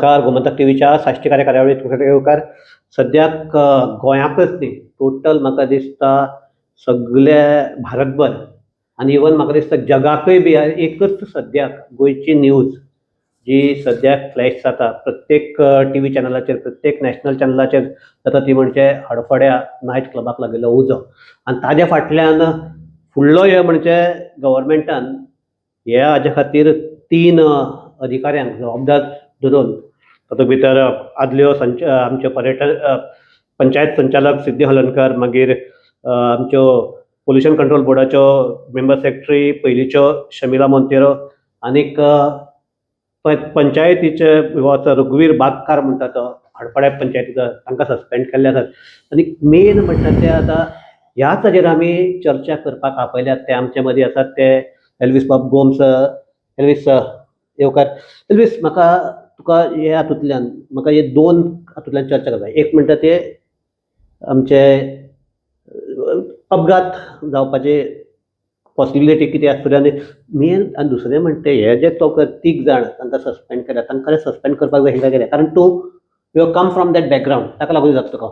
नमस्कार. गोमंतक टीव्हीच्या साश्टी कार्यावळीत तुमचे येवकार. सद्याक गोंयाकच न्ही, टोटल म्हाका दिसता सगळ्या भारतभर आनी इवन म्हाका दिसता जगाकय बी एकच सद्याक गोंयची न्यूज जी सद्याक फ्लॅश जाता प्रत्येक टीव्ही चॅनलाचेर, प्रत्येक नॅशनल चॅनलाचेर जाता ती म्हणजे हडफड्या नायट क्लबाक लागिल्लो उजो. आनी ताज्या फाटल्यान फुडलो हे म्हणजे गव्हर्मेंटान ह्या हाजे खातीर 3 अधिकाऱ्यांक जबाबदार धरून तातूंत भितर आदल्यो आमच्यो पंचायत संचालक सिद्धी हलर्णकर, मागीर आमच्यो पोल्युशन कंट्रोल बोर्डाच्यो मेंबर सेक्रेटरी पयलींच्यो शमिला मोंतेरो, आनीक पंचायतीचे रघुवीर बागकार म्हणटा तो हडपड्या पंचायतीचो, तांकां सस्पेंड केल्ले आसात. आनी मेन म्हणटा ते आतां ह्याच हाजेर आमी चर्चा करपाक आपयल्यात. ते आमचे मदीं आसात ते एल्वीस बाब गोम्स. एल्वीस येवकार. एल्वीस, म्हाका तुका हे हातूंतल्यान म्हाका हे 2 हातूंतल्यान चर्चा करता. एक म्हणटा ते आमचे अपघात जावपाचे पॉसिबिलिटी कितें आसतली आनी मेन, आनी दुसरें म्हणटा हे जे 3 जाण तांकां सस्पेंड केल्या, तांकां सस्पेंड करपाक जाय हिंगा गेले, कारण तूं you come from that background, ताका लागून जाता तुका.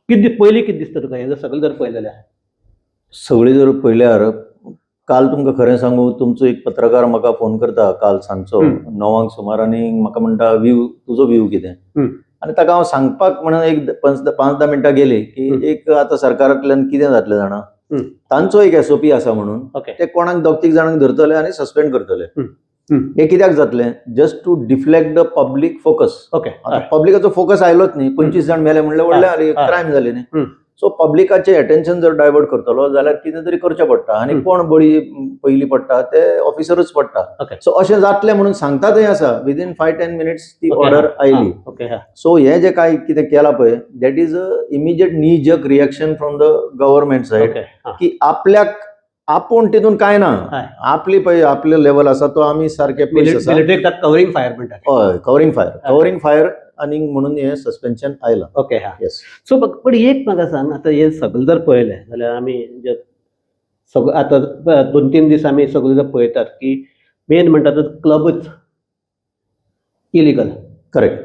पयलीं कितें दिसता तुका हे जर सगळें जर पळयलें जाल्यार? सगळी जर पळयल्यार काल तुमकां खरें सांगू, तुमचो एक पत्रकार म्हाका फोन करता काल सांजचो 9 सुमार आनी म्हाका म्हणटा तुजो व्ह्यू कितें. आनी ताका हांव सांगपाक म्हणून एक 5-10 मिनटां गेली की एक आतां सरकारांतल्यान कितें जातलें जाणा, तांचो एक SOP आसा म्हणून ते कोणाक 2-3 जाणांक धरतले आनी सस्पेंड करतले. हे कित्याक जातलें? Just to deflect the public focus. पब्लिकाचो फोकस आयलोच न्ही, 25 जाण मेले म्हणल्यार व्हडले क्रायम जाले न्ही. सो पब्लिकाचे अटेन्शन जर डायवर्ट करतलो जाल्यार कितें तरी करचें पडटा. आनी कोण बळी पयली पडटा ते ऑफिसरूच पडटा. सो अशें जातलें म्हणून सांगता थंय आसा. विदीन 5-10 मिनिट्स ती ऑर्डर आयली. सो हे जे काय कितें केलां पळय, दॅट इज अ इमिजिएट नी jerk reaction from the government said, की आपल्याक आपूण तितून कांय ना, आपली पळय आपले लेवल आसा तो आमी सारके कवरिंग फायर म्हणटा. हय, कवरिंग फायर आनी म्हणून हे सस्पेन्शन आयलां. ओके, हा. सो पण एक म्हाका सांग, आतां हे सगळें जर पळयलें जाल्यार आमी सगळें आतां 2-3 दीस आमी सगळें जर पळयतात की मेन म्हणटा तो क्लबच इलिगल. करेक्ट.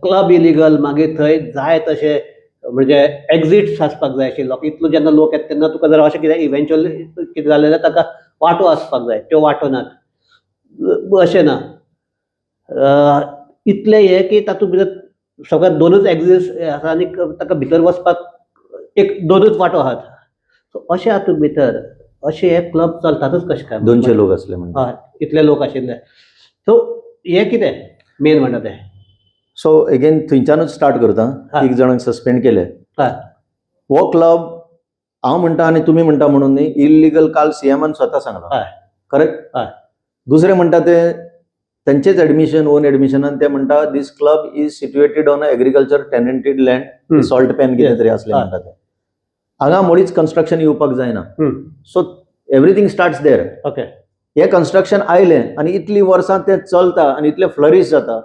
क्लब इलिगल, मागीर थंय जाय तशें म्हणजे एक्झिट्स आसपाक जाय आशिल्लो. इतलो जेन्ना लोक येता तेन्ना तुका जर अशें कितें इव्हेंच्युअली कितें जालें जाल्यार ताका वांटो आसपाक जाय, त्यो वांटो नात. अशें ना, इतलें हें की तातूंत भितर सगळ्यात 2च एक्झिट्स आसा आनी ताका भितर वचपाक एक 2च वांटो आहात. सो अशें हातूंत भितर अशें हे क्लब चलतातच कशें काय? 200 लोक आसले म्हणजे. हय, इतले लोक आशिल्ले. सो हे कितें मेन म्हणटा तें? सो अगेन थंयच्यानूच स्टार्ट करता. 1 जाणांक सस्पेंड केले. हो क्लब हांव म्हणटा आनी तुमी म्हणटा म्हणून न्ही, इल्लिगल काल CMन स्वता सांगला. करेक्ट. दुसरें म्हणटा ते त्यांचेच ओन एडमिशनान ते म्हणटा this club is situated on agriculture tenanted land, salt pan कितें तरी असलें म्हणटा ते. हांगा मुळीच कन्स्ट्रक्शन येवपाक जायना. सो एवरीथिंग स्टार्ट्स देर. हे कन्स्ट्रक्शन आयलें आनी इतली वर्सां तें चलता आनी इतलें फ्लरिश जाता.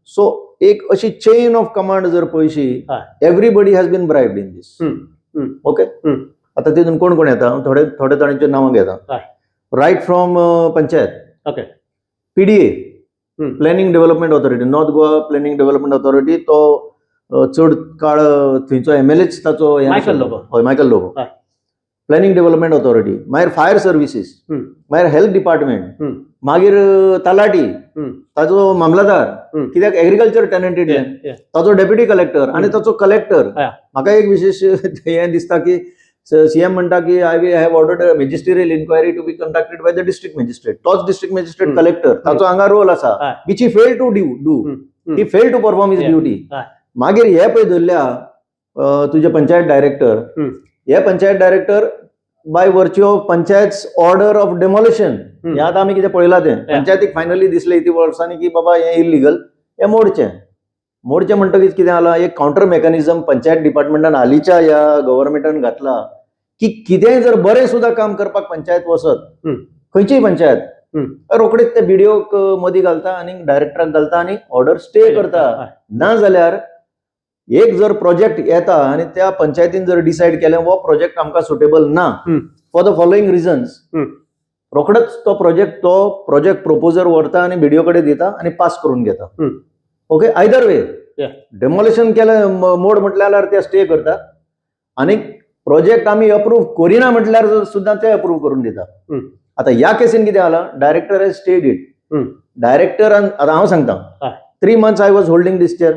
सो एक अशी चेन ऑफ कमांड जर पळयशी, everybody has been bribed in this. Okay. आतां तितून कोण कोण येता, थोडे जाणांची नांवां घेता. Right from panchayat, PDA planning development authority, north Goa planning development authority, तो चड काळ थंयचो MLAच ताचो Michael Lobo. Planning development authority, मागीर फायर सर्विसीस, मागीर हेल्थ डिपार्टमेंट, मागीर तलाटी, ताचो मामलादार, कित्याक एग्रीकल्चर टेनंटेड लँड, ताचो डेप्युटी कलेक्टर आनी ताचो कलेक्टर. म्हाका एक विशेष हें दिसता की CM म्हणटा की I have ordered magisterial inquiry to be conducted by the district magistrate. तोच डिस्ट्रिक्ट मॅजिस्ट्रेट कलेक्टर, ताचो हांगा रोल आसा, which he fail to do. He fail to perform his duty. मागीर हे पळय धरल्या तुजे पंचायत डायरेक्टर. हे panchayat director by virtue of panchayat order of demolition, हे आतां आमी कितें पळयलां तें पंचायतीक फायनली दिसलें इतली वर्सांनी की बाबा हें इल्लिगल, हें मोडचें म्हणटकीच कितें जालां, एक कावंटर मेकॅनिझम पंचायत डिपार्टमेंटान हालींच्या ह्या गव्हर्मेंटान घातला की कितेंय जर बरें सुद्दां काम करपाक पंचायत वचत, खंयचीय पंचायत, रोखडीच ते BDOक मदीं घालता आनी डायरेक्टराक घालता आनी ऑर्डर स्टे करता. ना जाल्यार एक जर प्रोजेक्ट येता आनी त्या पंचायतीन जर डिसायड केलें हो प्रोजेक्ट आमकां सुटेबल ना फॉर द फॉलोइंग रिजन्स, रोखडच तो प्रोजेक्ट प्रोपोजर व्हरता आणि बीडीओ कडेन दिता आणि पास करून घेता. ओके, आयदर वे डेमोलिशन केलं मोड म्हटल्यार ते स्टे करता आणि प्रोजेक्ट आम्ही अप्रूव्ह करिना म्हटल्यार सुद्धा ते अप्रूव्ह करून दिता. आता ह्या केसीन कितें जाला, director has stayed it. Director आता हांव सांगता 3 months I was holding this chair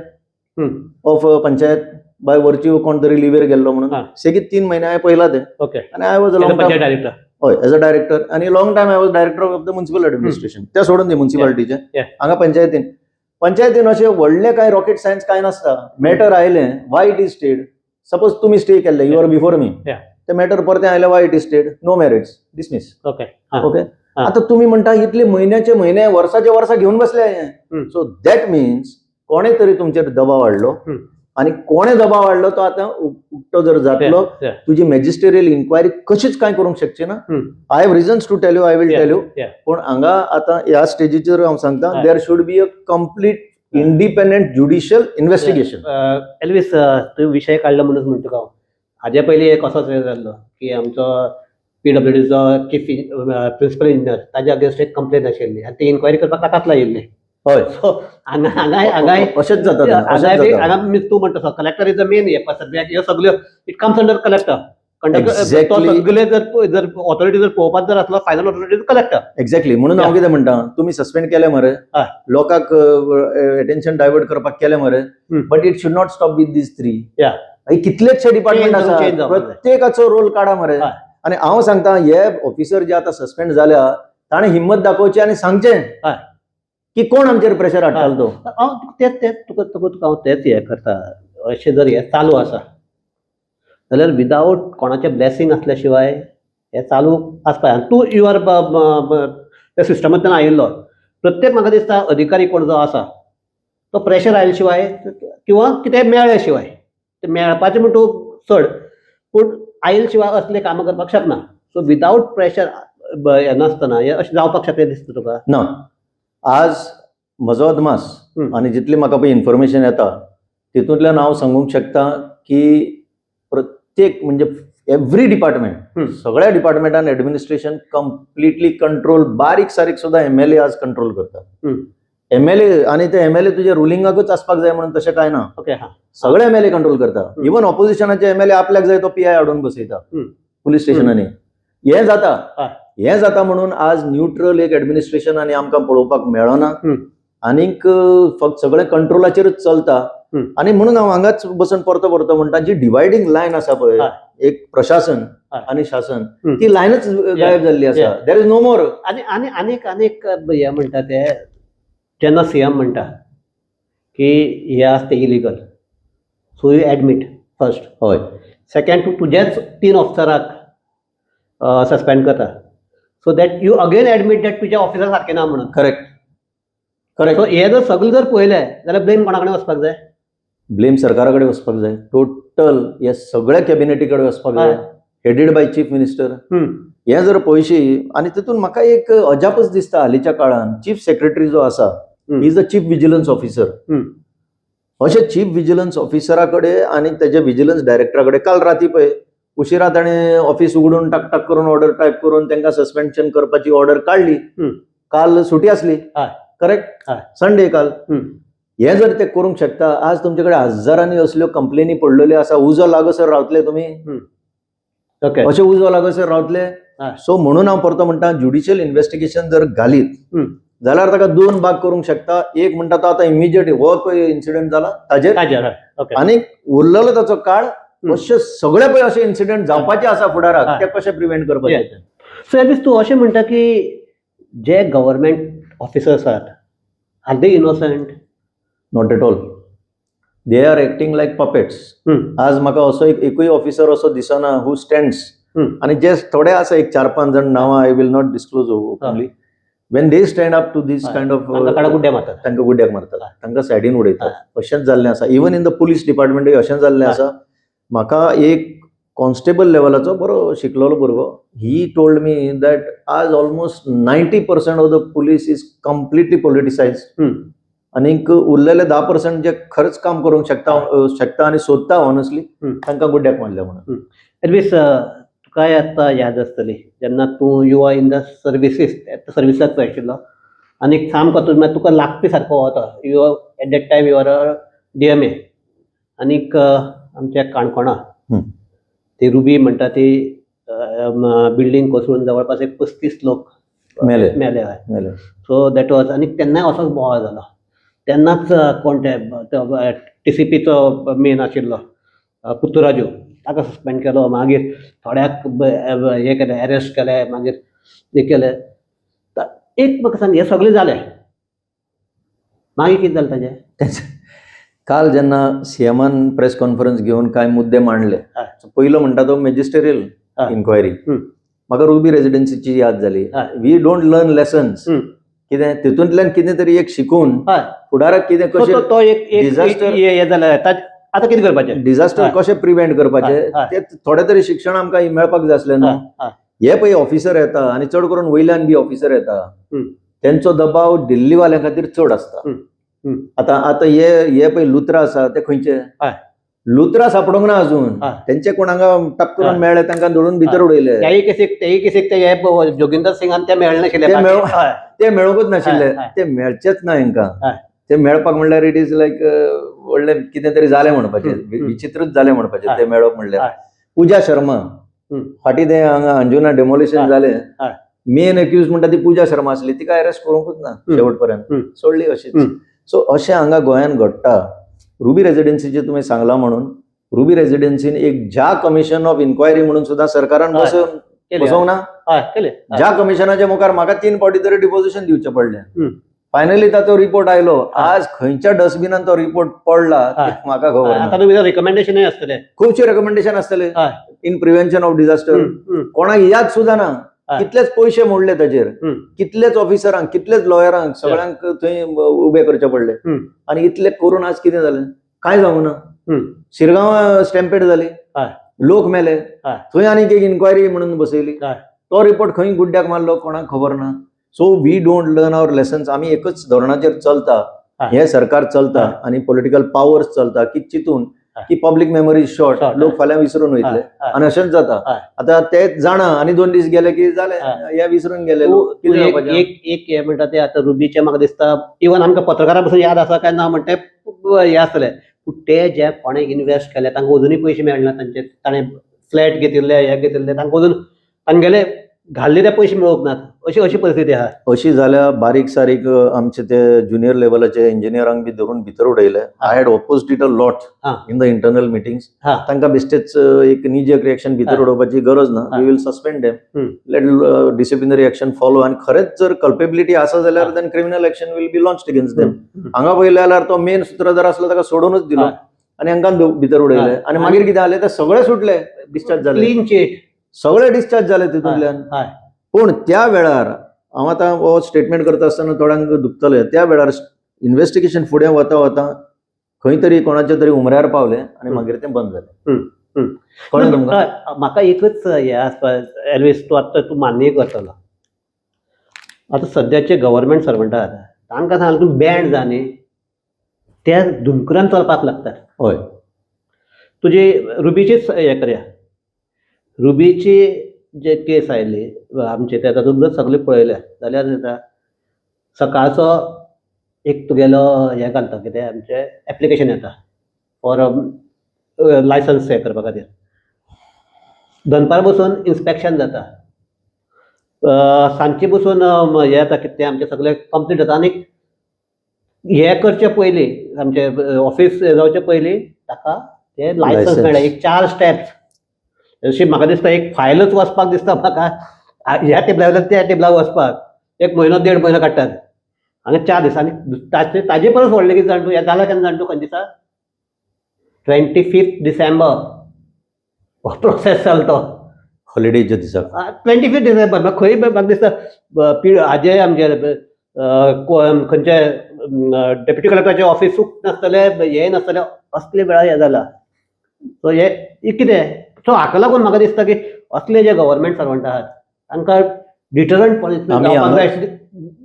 of panchayat by virtue कोण तरी लिव्हर गेल्लो म्हणून. सेगीत 3 महिने हांवें पयला तें. आणि आय वॉज डायरेक्टर. हय, एज अ डायरेक्टर. आणि long time I was director of the municipal administration. त्या सोडून दी म्युनिसिपालिटीचे हांगा पंचायतीन अशें व्हडलें काय रॉकेट सायन्स काय नासता. मॅटर आयलें why it is stayed. Suppose तुमी स्टे केल्ले, यू आर बिफोर मी, ते मॅटर परते आयलें why it is stayed, no merits, dismiss. Okay. आता तुम्ही म्हणता इतले म्हयन्याचे म्हयने वर्साचे वर्सा घेऊन बसले. सो दॅट मिन्स कोणे तरी तुमचेर दबाव हाडलो आणि कोणे दबाव हाडलो तो आता उक्तो जर जातलो, तुझी मॅजिस्टेरियल इन्क्वायरी कशीच काय करूंक शकची ना. I have reasons to tell you, I will tell you. पण हांगा आता ह्या स्टेजीचेर हांव सांगता there should be a complete independent judicial investigation. Elvis, तू विषय काढला म्हणून म्हणतो का हाजे पयलीं एक असोच वेळ जाल्लो की आमचो PWDचो चीफ प्रिन्सिपल इंजिनियर ताजे अगेन्स्ट एक कंप्लेन आशिल्ली आनी ती इन्क्वायरी करपाक ताकाच लायिल्ली. हय, सो अशेंच जाता. तू म्हणटा कलेक्टर इज द मेन ह्यो सगळ्यो it comes under collector. Exactly. सगळे जर ऑथॉरिटी जर पळोवपाक जर आसलो फायनल ऑथॉरिटी कलेक्टर. एक्झॅक्टली. म्हणून हांव कितें म्हणटा, तुमी सस्पेंड केले मरे, लोकांक अटेन्शन डायवर्ट करपाक केले मरे, but it should not stop with this 3. कितलेशे डिपार्टमेंट आसा, प्रत्येकाचो रोल काढा मरे. आणि हांव सांगता हे ऑफिसर जे आता सस्पेंड जाल्या ताणें हिम्मत दाखोवची आणि सांगचें की कोण आमचेर प्रेशर हाडटालो तो. तुका हांव तेच हे करता. अशें जर हे चालू आसा जाल्यार विदाउट कोणाचे ब्लेसिंग असल्या शिवाय हे चालू आसपाक. तूं यू आर त्या सिस्टमांतल्यान आयिल्लो. प्रत्येक म्हाका दिसता अधिकारी कोण जो आसा तो प्रेशर आयल्या शिवाय किंवा कितें मेळ्ळ्या शिवाय, ते मेळपाचें म्हण तूं चड, पूण आयिल्ल्या शिवाय असले कामां करपाक शकना. सो विदाउट प्रेशर हे नासतना हे अशें जावपाक शकता दिसता तुका? ना. आज म्हजो अदमास आनी जितली म्हाका पळय इन्फॉर्मेशन येता तितूंतल्यान हांव सांगूंक शकता की प्रत्येक म्हणजे एव्हरी डिपार्टमेंट, सगळ्या डिपार्टमेंटान एडमिनिस्ट्रेशन कंप्लिटली कंट्रोल, बारीक सारीक सुद्धा MLA आज कंट्रोल करता. MLA आणि ते MLA तुझ्या रुलिंगाकूच आसपाक जाय म्हणून तशें काय ना. सगळे MLA कंट्रोल करता. इवन ऑपोजिशनाचे MLA आपल्याक जाय तो PI हाडून बसयता पुलीस स्टेशनांनी. हे जाता म्हणून आज न्यूट्रल एक एडमिनिस्ट्रेशन आनी आमकां पळोवपाक मेळना. आनीक फक्त सगळें कंट्रोलाचेरच चलता. आणि म्हणून हांव हांगाच बसून परतो म्हणटा, जी डिवायडिंग लायन आसा पळय, एक प्रशासन आणि शासन, ती लायनच गायब जाल्ली आसा. देर इज नो मोर. आनी हे म्हणटा ते जेन्ना CM म्हणटा की हे आसा ते illegal, so you admit first. हय. सेकंड तूं तुजेच 3 ऑफिसराक सस्पेंड करता, so that you again admit that तुज्या ऑफिसर सारकें ना म्हणून. करेक्ट. सो हे जर सगळें जर पळयलें जाल्यार ब्लेम कोणा कडेन वचपाक जाय? ब्लेम सरकारा कडेन वचपाक जाय. टोटल हे सगळ्या कॅबिनेटी कडेन वचपाक जाय, हेडेड बाय चीफ मिनिस्टर. हे जर पळयशी, आनी तितून म्हाका एक अजापच दिसता हालींच्या काळान, चीफ सेक्रेटरी जो आसा is the chief vigilance officer. अशें चीफ विजिलन्स ऑफिसरा कडेन आनी तेजे विजिलन्स डायरेक्टरा कडेन काल राती पळय उशिरा ताणें ऑफिस उगडून टाक करून ऑर्डर टायप करून तांकां सस्पेन्शन करपाची ऑर्डर काडली. काल सुटी आसली. करेक्ट, संडे काल. हे जर ते करूंक शकता, आज तुमचे कडेन हजारांनी असल्यो कंप्लेनी पडलेल्यो आसा. उजो लागसर रावतले तुमी, अशें उजो लागसर रावतले. सो म्हणून हांव परतो म्हणटा, ज्युडिशियल इन्व्हेस्टिगेशन जर घालीत जाल्यार ताका 2 भाग करूंक शकता. एक म्हणटा तो आतां इमिजिएट हो पळय इन्सिडेंट जाला ताजेर, आनी उरलेलो ताचो काळ अशे सगळे पळय अशे इन्सिडेंट जावपाचे आसा फुडाराक, ते कशे प्रिव्हेंट करपाचे. सो तूं अशें म्हणटा की जे government officers are they innocent? Not at all. They are acting like puppets. आज म्हाका असो एकूय ऑफिसर असो दिसना हू स्टँड्स. आणि जे थोडे आसा, एक 4-5 जण नांवां I will not disclose openly. When they stand up to this kind of, तांकां गुड्ड्याक मारतात, तांकां सायडीन उडयतात. अशेंच जाल्लें आसा. इवन इन द पुलीस डिपार्टमेंटूय अशें जाल्लें आसा. म्हाका एक कॉन्स्टेबल लेवलाचो बरो शिकलेलो भुरगो, ही टोल्ड मी दॅट आज almost 90% of the police is completely politicised. आनीक उरलेले 10% जे खरंच काम करूंक शकता आणि सोदता ऑनेस्टली, तांकां गुड्ड्याक मारल्या म्हणून. एटलीस्ट तुका आतां याद आसतली जेन्ना तूं you are in the services सर्विसाक तूं आशिल्लो आनी सामको तुका लागपी सारको हो तो you at that time you are a DMA आनीक आमच्या काणकोणा हं. ती रुबी म्हणटा ती बिल्डींग कोसळून जवळपास एक 35 लोक मेले. मेले हय. मेले. सो दॅट वॉज आनी तेन्नाय असोच बोवाळ जालो. तेन्नाच कोण ते TCPचो मेन आशिल्लो पुत्तूराजू ताका सस्पेंड केलो. मागीर थोड्याक हे केलें अरेस्ट केलें. मागीर हे केलें. एक म्हाका सांग, हें सगळें जालें मागीर कितें जालें ताजें? काल जेन्ना सीएमान प्रेस कॉन्फरन्स घेवन कांय मुद्दे मांडले, हय. पयलो म्हणटा तो मॅजिस्टेरियल हय. इन्क्वायरी. म्हाका रुबी रेजिडेन्सीची याद जाली. हय. We don't learn lessons. कितें तितूंतल्यान कितें तरी एक शिकून हय. फुडाराक कितें कशें तो एक disaster- हे जालें. आतां कितें करपाचें? डिझास्टर हय. कशें प्रिव्हेंट करपाचें हय. तें थोडें तरी शिक्षण आमकां मेळपाक जाय आसलें न्हू. हय. हे पळय ऑफिसर येता आनी चड करून वयल्यान बी ऑफिसर येता, तेंचो दबाव दिल्लीवाल्यां खातीर चड आसता. आतां हे पळय लुत्रा आसा ते खंयचे? हय. लुत्रा सापडोंक ना अजून. हय. तेंचे कोण हांगा टप करून हय. मेळ्ळे, तांकां धरून भितर उडयले. त्याही केसीक ते हे जोगिंदर सिंगान ते मेळ्ळे नाशिल्ले. ते हय. ते मेळोंकूच नाशिल्ले. हय. हय. ते मेळचेच ना हांकां. हय. ते मेळपाक म्हणल्यार इट इज लायक व्हडलें कितें तरी जालें म्हणपाचें, विचित्रच जालें म्हणपाचें ते मेळप म्हणल्यार. हय. पूजा शर्मा फाटीं ते हांगा अंजुना डेमोलिशन हय. जालें, हय. मेन एक्यूज म्हणटा ती पूजा शर्मा आसली, तिका अरेस्ट करूंकूच ना शेवट पर्यंत, सोडली अशीच. सो अशें हांगा गोंयान घडटा. रुबी रेजिडेन्सीचे तुमी सांगला म्हणून रुबी रेजिडेन्सीन एक ज्या कमिशन ऑफ इन्क्वायरी म्हणून सुद्धा सरकारान हय. बसोवंक ना. हय, केलें. ज्या कमिशनाच्या मुखार म्हाका 3 फावटी तरी डिपोजिशन दिवचें पडलें. फायनली ताचो रिपोर्ट आयलो. आज खंयच्या डस्टबिनान तो रिपोर्ट पडला हय. ते म्हाका खबर ना. आतां तुमी रिकमेंडेशनूय आसतलें. खुबशे रेकमेंडेशन आसतले हय. In prevention of disaster. कोणाक याद सुद्धा ना. हय. कितलेच पयशे मोडले ताचेर, कितलेच ऑफिसरांक, कितलेच लॉयरांक, सगळ्यांक थंय उबे करचे पडले. आनी इतले करून आज कितें जालें? कांय जावंक ना. शिरगांव स्टॅम्पेड जाली, हय. लोक मेले, हय. थंय आनीक एक इन्क्वायरी म्हणून बसयली. हय. तो रिपोर्ट खंय गुड्ड्याक मारलो कोणाक खबर ना. So we don't learn our lessons. आमी एकच धोरणाचेर चलता, हय. हे सरकार चलता हय. आनी पॉलिटिकल पावर्स चलता की चिंतून की public memory is short, short. लोक फाल्यां विसरून वयतले. हय. आनी अशेंच जाता. हय. आतां ते जाणा आनी 2 दीस गेले की जालें, हय. हे विसरून गेले. तूं एक हे म्हणटा ते आतां रुबीचे म्हाका दिसता इवन आमकां पत्रकारां पासून याद आसा काय ना म्हणटा हे आसतलें. पूण ते जे कोणें इन्वेस्ट केले तांकां अजुनूय पयशे मेळना. तांचे ताणें फ्लॅट घेतिल्ले, हे घेतिल्ले, तांकां अजून तांगेले घाल्लेले पयशे मेळोंक नात. अशी परिस्थिती आहा. अशी जाल्या बारीक सारीक आमचे ते ज्युनियर लेवलाचे इंजिनियरांक बी धरून भितर उडयले. I had opposed it a lot in the internal meetings. तांकां बेश्टेच एक निजक रिएक्शन भितर उडोवपाची गरज ना. We will suspend them, let disciplinary action follow. आनी खरेंच जर कल्पेबिलिटी आसा जाल्यार then criminal action will be launched against them. हांगा पळयलें जाल्यार तो मेन सूत्रधार आसलो ताका सोडूनच दिलो आनी हांकां भितर उडयले. आनी मागीर कितें जालें, ते सगळे सुटले, डिस्चार्ज जाले, क्लीन चीट, सगळे डिस्चार्ज जाले तितूंतल्यान. पूण त्या वेळार हांव आतां हो स्टेटमेंट करता आसतना थोड्यांक दुखतलें. त्या वेळार इन्व्हेस्टिगेशन फुडें वता वता खंय तरी कोणाच्या तरी उमऱ्यार पावलें आनी मागीर तें बंद जालें. कळ्ळें तुमकां? म्हाका एकच हे आसपा एलवेज तूं मान्य करतलो. आतां सद्याचे गव्हर्मेंट सर्वंट आहात, तांकां सांगलें तूं बँड जा न्ही, त्या धुमकुरान चलपाक लागतात. हय. तुजी रुबीचीच हे करया. रुबीची जे केस आयली आमचे ते तातूंत जर सगळे पळयले जाल्यार जाता सकाळचो एक तुगेलो हे घालता, कितें आमचें एप्लिकेशन येता फॉर लायसन्स हे करपा खातीर. दनपार बसून इन्स्पेक्शन जाता, सांजचे बसून हे जाता कितें तें आमचें सगळें कंप्लीट जाता. आनी हे करचे पयलीं आमचें ऑफीस जावचे पयलीं ताका ते लायसन्स मेळटा. एक 4 स्टेप्स. अशी म्हाका दिसता एक फायलच वचपाक दिसता म्हाका, ह्या टेबलार त्या टेबलार वचपाक 1 म्हयनो 1.5 म्हयनो काडटात. हांगा 4 दीस. आनी ताजे परस व्हडलें कितें जाण तूं, हें जालां केन्ना जाण तूं, खंय दिसा 25 डिसेंबर हो प्रोसेस जालो तो. हॉलिडेच्या दिसा 25 डिसेंबर. म्हाका खंय म्हाका दिसता हाजे आमचे खंयचे डेप्युटी कलेक्टराचें ऑफिसूच नासतलें, हें नासतलें, असले वेळार हें जालां. सो हे कितें, सो हाका लागून म्हाका दिसता की असले जे गव्हर्मेंट सर्वंट आहात तांकां डिटरंट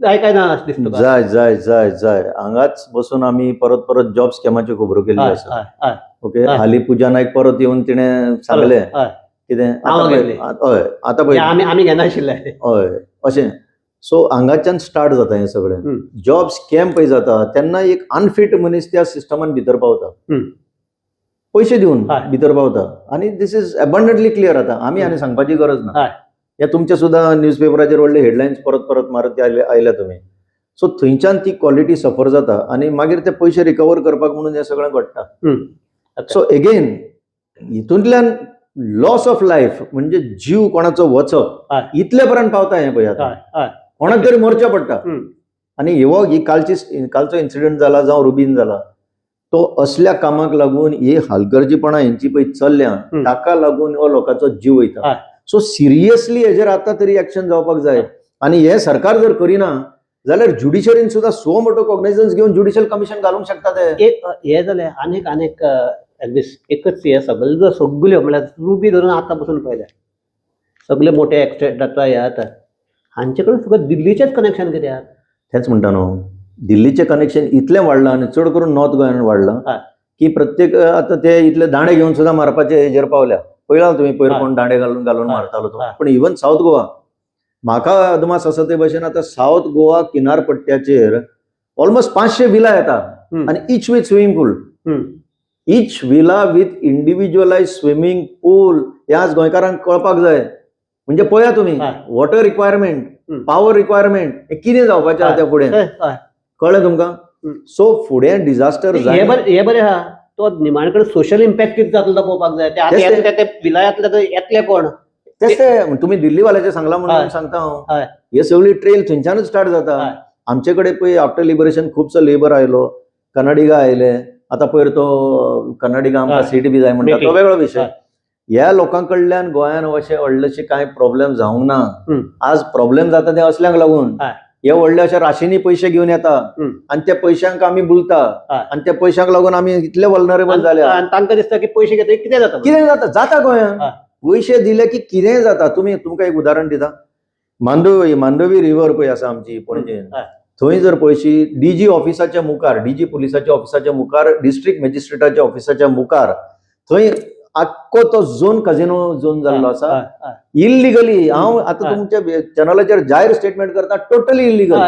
जाय काय ना दिसता. जाय जाय जाय जाय हांगाच बसून आमी परत परत जॉब स्कॅमाच्यो खबरो केल्ल्यो आसा. ओके, हालीं पुजा नायक परत येवन तिणें सांगलें की कितें नांवां घेतली. हय आतां पळय आमी घेनाशिल्ले. हय अशें. सो हांगाच्यान स्टार्ट जाता हें सगळें. जॉब स्कॅम पळय जाता तेन्ना एक अनफीट मनीस त्या सिस्टमान भितर पावता, पयशे दिवन हय. भितर पावता. आनी दीस इज अबंडंटली क्लियर आतां. आमी आनी सांगपाची गरज ना. हय. हे तुमचे सुद्दां न्यूजपेपराचेर व्हडले हेडलायन्स परत परत मारत आयल्या तुमी. सो थंयच्यान ती क्वॉलिटी सफर जाता आनी मागीर ते पयशे रिकवर करपाक म्हणून हें सगळें घडटा. सो अगेन हितूंतल्यान लॉस ऑफ लायफ म्हणजे जीव कोणाचो वचप हय. इतले पर्यंत पावता हें पळय आतां. हय. कोणाक तरी मरचें पडटा. आनी ही कालचो इन्सिडंट जाला जावं रुबीन जाला तो असल्या कामाक लागून ही हलगर्जीपणां हेंची पळय चल्ल्या ताका लागून हो लोकांचो जीव वयता. हय. सो सिरियसली हेजेर आतां तरी एक्शन जावपाक जाय. आनी हे सरकार जर करिना जाल्यार ज्युडिशरीन सुद्दां सो मोठो कॉग्निझन्स घेवन ज्युडिशियल कमिशन घालूंक शकता ते. हे जालें आनीक एल्वीस एकच हे सगळ्यो म्हळ्यार रुबी धरून आतां पसून पळयल्या सगळे मोठे एक्सिडेंट जाता हे जाता हांचे कडेन फकत दिल्लीचेच कनेक्शन कित्याक? तेच म्हणटा न्हू, दिल्लीचें कनेक्शन इतलें वाडलां आनी चड करून नॉर्थ गोंयान वाडलां की प्रत्येक आतां ते इतले दांडे घेवन सुद्दां मारपाचे हेजेर पावल्या. पळयलां तुमी पयर कोण दांडे घालून मारतालो तो. पण इवन सावथ गोवा म्हाका अदमास आसा ते भशेन आतां सावथ गोवा किनारपट्ट्याचेर ऑलमोस्ट 500 विला येता आनी each with swimming pool. Each villa with individualise swimming pool. हे आज गोंयकारांक कळपाक जाय. म्हणजे पळया तुमी वॉटर रिक्वायरमेंट, पॉवर रिक्वायरमेंट हे कितें जावपाचें आहा त्या फुडें. कळ्ळें तुमकां? सो फुडें डिझास्टर हे बरें आहा तो निमाणे सोशल इम्पॅक्ट कितें जातलो तो पळोवपाक जाय. ते विलायतले येतले कोण? तेच ते तुमी दिल्लीवाल्याचें सांगला म्हणून सांगता हांव. हे सगळी ट्रेल थंयच्यानूच स्टार्ट जाता. आमचे कडेन पळय आफ्टर लिबरेशन खुबसो लेबर आयलो, कन्नडिगा आयले. आतां पयर तो कन्नडिगा आमकां सीट बी जाय म्हणटा तो वेगळो विशय. ह्या लोकां कडल्यान गोंयान अशे व्हडलेशे कांय प्रॉब्लेम जावंक ना. आज प्रॉब्लेम जाता ते असल्यांक लागून. हे व्हडले अशे राशीनी पयशे घेवन येता आनी त्या पयशांक आमी बुलता आनी त्या पयशांक लागून आमी इतले वल्नरेबल जाल्या. तांकां दिसता की पयशे घेतले कितें जाता. कितें जाता गोंयान पयशे दिले की कितेंय जाता. तुमकां एक उदाहरण दिता. मांडवी रिव्हर पळय आसा आमची पणजेन, थंय जर पळयशी डीजी ऑफिसाच्या मुखार, डीजी पुलिसाच्या ऑफिसाच्या मुखार, डिस्ट्रिक्ट मॅजिस्ट्रेटाच्या ऑफिसाच्या मुखार थंय आख्खो तो झोन काजिनो झोन जाल्लो आसा. इल्लिगली हांव आतां तुमच्या चॅनलाचेर जाहीर स्टेटमेंट करता, टोटली इल्लिगल.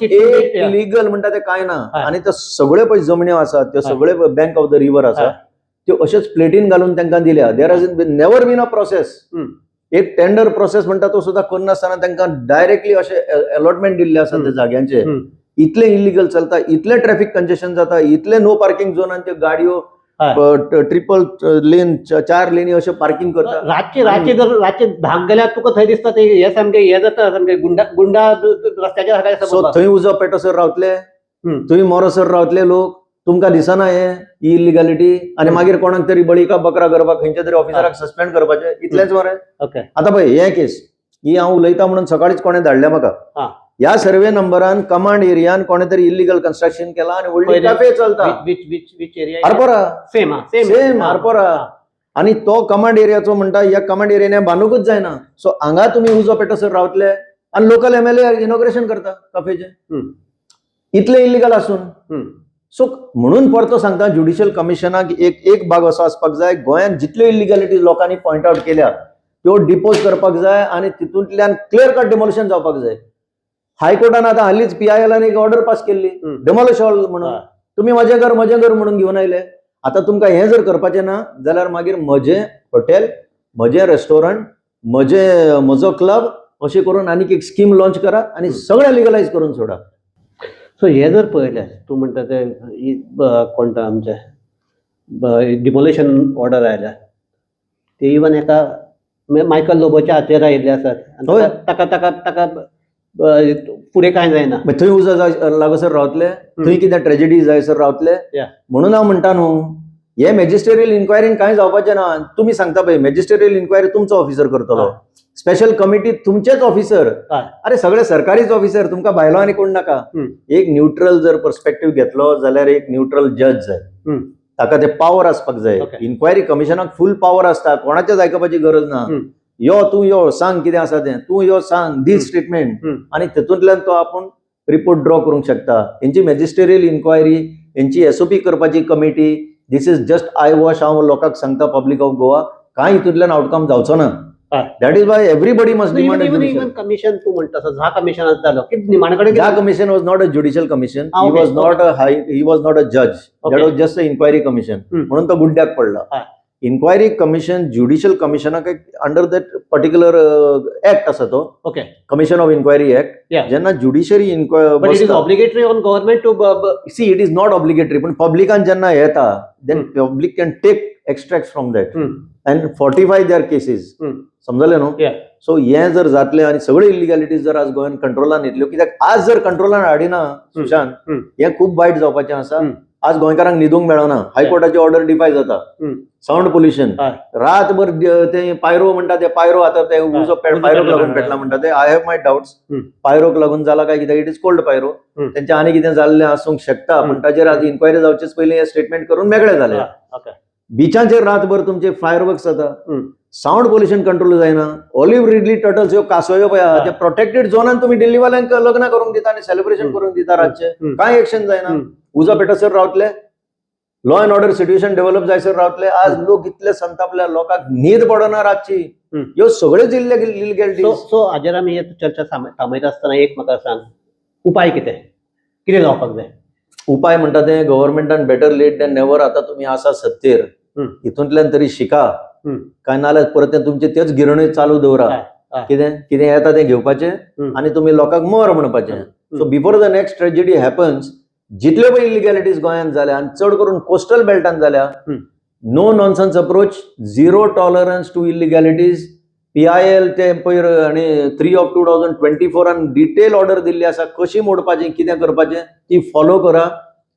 इल्लिगल म्हणटा ते कांय ना. आनी ते सगळे पळय जमण्यो आसात त्यो सगळे बँक ऑफ द रिव्हर आसा त्यो अश्योच प्लेटीन घालून तांकां दिल्या. There has never been a process. एक टेंडर प्रोसेस म्हणटा तो सुद्दां करनासतना तांकां डायरेक्टली अशे अलॉटमेंट दिल्ले आसा त्या जाग्यांचे. इतले इल्लिगल चलता, इतले ट्रॅफिक कंजेशन जाता, इतले नो पार्किंग झोनांच्यो गाडयो ट्रिपल लेन 4 लेनी अशे पार्किंग करता. रातचे धाक गेल्यार तुका थंय दिसता ते हे सामके हे जाता सामके गुंडा रस्त्याचेर थंय उजो पेटोसर रावतले, थंय मोरोसर रावतले लोक. तुमकां दिसना हे इलिगॅलिटी? आनी मागीर कोणाक तरी बळीका बकरा करपाक खंयच्या तरी ऑफिसराक सस्पेंड करपाचे इतलेंच मरे. आतां पळय हे केस ही हांव उलयता म्हणून सकाळीच कोणें धाडल्या म्हाका. ह्या सर्वे नंबरान कमांड एरियान कोणे तरी इल्लिगल कन्स्ट्रक्शन केला आणि व्हडली कॅफे चलता आरपोरा. सेम आरपोरा. आणि तो कमांड एरियाचो म्हणटा ह्या कमांड एरियाने बांदूकच जायना. सो हांगा तुमी उजो पेटोसर रावतले आणि लोकल MLA इनॉग्रेशन करता कॅफेचे. इतले इल्लिगल आसून. सो म्हणून परतो सांगता ज्युडिशियल कमिशनाक एक भाग असो आसपाक जाय. गोंयांत जितल्यो इल्लिगॅलिटी लोकांनी पॉइंट आउट केल्या त्यो डिपोज करपाक जाय आणि तितूंतल्यान क्लियर कट डिमोलिशन जावपाक जाय. हायकोर्टान आतां हालींच PILन एक ऑर्डर पास केल्ली डेमोलिश ऑल म्हणून. तुम्ही म्हजें घर म्हणून घेवन आयले. आतां तुमकां हें जर करपाचें ना जाल्यार मागीर म्हजें हॉटेल, म्हजें रेस्टॉरंट, म्हजो क्लब अशें करून आनीक एक स्कीम लॉन्च करा आणि सगळें लिगलायज करून सोडा. सो हे जर पळयलें तूं म्हणटा ते कोणता आमचे डिमोलिशन ऑर्डर आयल्या ते इवन एका मायकल लोबोच्या हाचेर आयिल्ले आसात. ताका फुडें कांय जायना. थंय उजो लागसर रावतले, थंय कितें ट्रेजेडी जायसर रावतले. म्हणून हांव म्हणटा न्हू हे मॅजिस्ट्रेरियल इन्क्वायरीन कांय जावपाचें ना. तुमी सांगता पळय मॅजिस्ट्रेरियल इन्क्वायरी तुमचो ऑफिसर करतलो, स्पेशल कमिटी तुमचेच ऑफिसर. अरे सगळे सरकारीच ऑफिसर, तुमकां भायलो आनी कोण नाका. एक न्यूट्रल जर पर्स्पेक्टिव्ह घेतलो जाल्यार एक न्यूट्रल जज जाय. ताका ते पावर आसपाक जाय. इन्क्वायरी कमिशनाक फूल पावर आसता, कोणाचेच आयकपाची गरज ना. तूं यो सांग कितें आसा तें, तूं यो सांग दी स्टेटमेंट आनी तितूंतल्यान तो आपूण रिपोर्ट ड्रॉ करूंक शकता. हेंची मॅजिस्ट्रेरियल इन्क्वायरी, हेंची SOP करपाची committee, this is just eyewash. हांव लोकांक सांगता पब्लीक ऑफ गोवा कांय हितूंतल्यान आउटकम जावचो ना. हय. That is why everybody must demand even commission तूं म्हणटा ह्या कमिशनात जालो की निमाणे कडेन That commission was not a judicial commission. Ah, He okay, was not a high. He was not a judge. That Okay. was just an inquiry commission. म्हणून तो गुड्ड्याक पडला. Ah. Inquiry commission, judicial commissionaक अंडर दॅट पर्टिक्युलर ऍक्ट आसा तो okay commission of inquiry act. Yeah. जेन्ना judiciary but it is obligatory on government to see it is not obligatory, पण पब्लिकान जेन्ना येता then public can take extract from that and 45 there cases. समजले न्हू. Yeah. So हें जर जातलें आनी सगळे इलिगॅलिटीज जर आज गोंयान कंट्रोलान येतल्यो, कित्याक आज जर कंट्रोलान हाडिना सुशांत हें खूब वायट जावपाचें आसा. आज गोंयकारांक न्हिदूंक मेळना. हायकोर्टाची ऑर्डर डिफाय जाता. साऊंड पोल्युशन रातभर ते पायरो म्हणटा ते पायरो आता ते उजो पायरोक लागून पेटला म्हणटा ते. आय हॅव माय डाउट्स पायरोक लागून जाला काय, कित्याक इट इज कोल्ड पायरो. तेंचे आनी कितें जाल्लें आसूंक शकता, पण ताचेर आज इन्क्वायरी जावचेच पयलीं हे स्टेटमेंट करून मेकळे जाले. बिचांचेर रातभर तुमचे फायरवर्क्स जाता. साऊंड पोल्युशन कंट्रोल जायना. ऑलिव्ह रिडली टर्टल्स ह्यो कासयो पळया, ते प्रोटेक्टेड झोनान तुम्ही दिल्लीवाल्यांक लग्न करूंक दिता आनी सेलिब्रेशन करूंक दिता रातचे. कांय एक्शन जायना. उजो पेटसर रावतले, law and order situation develop जायसर रावतले. आज लोक इतले संतापल्या, लोकांक न्हीद पडना रातची. ह्यो सगळेच इलिगॅलिटी. सो हाजेर आमी चर्चा थांबयता आसतना एक म्हाका सांग, उपाय कितें कितें जावपाक जाय? उपाय म्हणटा ते गव्हर्नमेंटान बेटर लेट दॅन नेव्हर. आता तुम्ही आसा सत्तेर, हितूंतल्यान तरी शिका. काय नाल्यार परत ते तुमचे तेच गिरणूय चालू दवरा. कितें कितें येता तें घेवपाचें आनी तुम्ही लोकांक मोर म्हणपाचें. So before the next tragedy happens, जितल्यो पळय इलिगॅलिटीज गोंयांत जाल्या आनी चड करून कोस्टल बेल्टान जाल्या, no nonsense approach, zero tolerance to illegalities. PIL ते पयर आनी 3 ऑफ 2024 डिटेल ऑर्डर दिल्ली आसा कशी मोडपाची, कितें करपाचें ती फॉलो करा.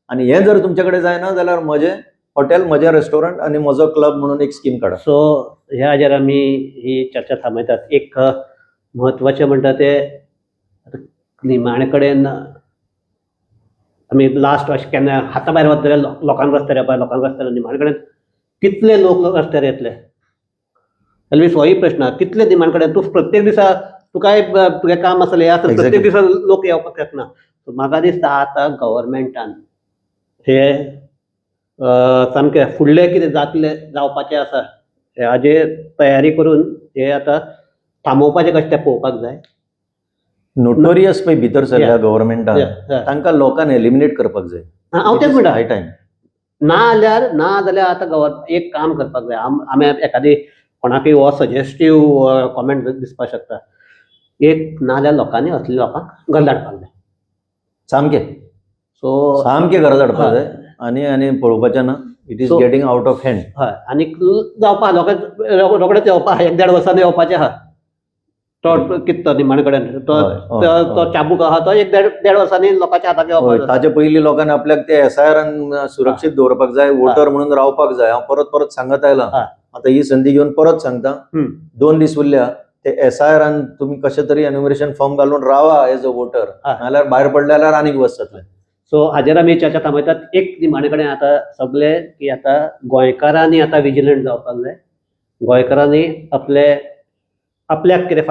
आनी हें जर तुमचे कडेन जायना जाल्यार म्हजें हॉटेल, म्हजें रेस्टॉरंट आनी म्हजो क्लब म्हणून एक स्कीम काडा. सो ह्या हाजेर आमी ही चर्चा थांबयतात. एक म्हत्वाचें म्हणटा ते निमाणे कडेन आमी लास्ट अशें केन्ना हाता भायर वता जाल्यार लोकांक रस्त्यार येवपा, लोकांक रस्त्यार निमाणे कडेन कितले लोक रस्त्यार येतले? एल्वीस होय प्रश्न. कितले निमाणे कडेन तूं प्रत्येक दिसा तुका तुजें काम आसलें आसा, प्रत्येक दिसा लोक येवपाक शकना. म्हाका दिसता आतां गव्हर्मेंटान हे सामकें फुडलें कितें जावपाचें आसा हाजेर तयारी करून हे आतां थांबोवपाचें कशें तें पळोवपाक जाय. नोटोरियस पळय भितर सरल्या गव्हर्नमेंटान, तांकां लोकांक एलिमिनेट करपाक जाय. हांव तेच म्हणटा. हाय टायम. ना जाल्यार आतां एक काम करपाक जाय. आमी एखादी कोणाकय हो सजेस्टीव कॉमेंट दिसपाक शकता. एक ना जाल्यार लोकांनी असल्या लोकांक घर धाडपाक जाय. सामकें घरा धाडपाक जाय. आनी पळोवपाचें ना. It is getting out of hand. हय. आनी जावपा लोकांक रोखडेंच येवपा 1-1.5 वर्सांनी येवपाचें आहा. तो कितें निमाणे कडेन तो चाबूक आहा तो 1-1.5 वर्सांनी लोकांच्या हाताक येवपाक. ताचे पयलीं लोकांनी आपल्याक ते SIR सुरक्षीत दवरपाक जाय, वोटर म्हणून रावपाक जाय. हांव परत सांगत आयलां. आतां ही संदी घेवन परत सांगता. 2 दीस उरल्या. ते SIR तुम्ही कशें तरी एन्युमरेशन फॉर्म घालून रावा एज अ वोटर, नाल्यार भायर पडले जाल्यार आनीक वर्स जातले. सो हाजेर आमी चर्चा थांबयतात. एक निमाणे कडेन आतां सगळे की आतां गोंयकारांनी आतां विजिलंट जावपाक जाय. गोंयकारांनी आपल्याक कितें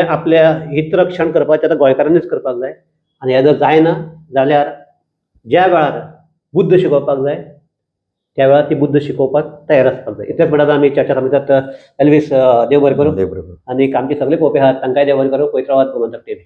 आपल्या हित रक्षण करपाचें आतां गोंयकारांनीच करपाक जाय. आनी हें जर जायना जाल्यार ज्या वेळार बुद्ध शिकोवपाक जाय त्या वेळार ती बुद्ध शिकोवपाक तयार आसपाक जाय. इतलेंच म्हणटा आमी चर्चा थांबयतात. एल्वीस देव बरें करूं. आनी आमचे सगळे पळोवपी आहात तांकांय देव बरें करूं. पळयत रावात गोमंतक TV.